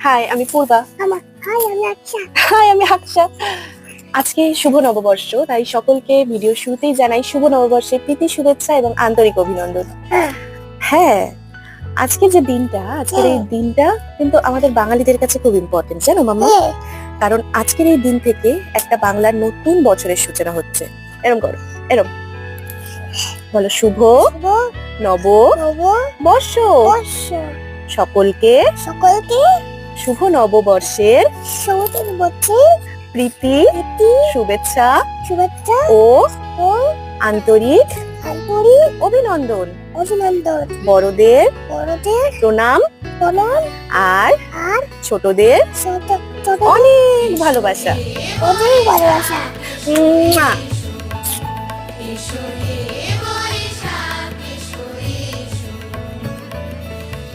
High, আমি পূর্বা। High, আমি Aksa. High, আমি আকশা। আজকে শুভ নববর্ষ, তাই সকলকে ভিডিও শুরুতেই জানাই শুভ নববর্ষের প্রীতি শুভেচ্ছা এবং আন্তরিক অভিনন্দন। হ্যাঁ, আজকের এই দিনটা কিন্তু আমাদের বাঙালিদের কাছে খুব ইম্পর্টেন্ট, জানো মাম্মা? কারণ আজকের এই দিন থেকে একটা বাংলার নতুন বছরের সূচনা হচ্ছে। এরম করো, এরম বলো, শুভ নববর্ষ। সকলকে শুভ নববর্ষের প্রীতি শুভেচ্ছা ও আন্তরিক অভিনন্দন। বড়দের প্রণাম আর ছোটদের অনেক ভালোবাসা। মুয়া।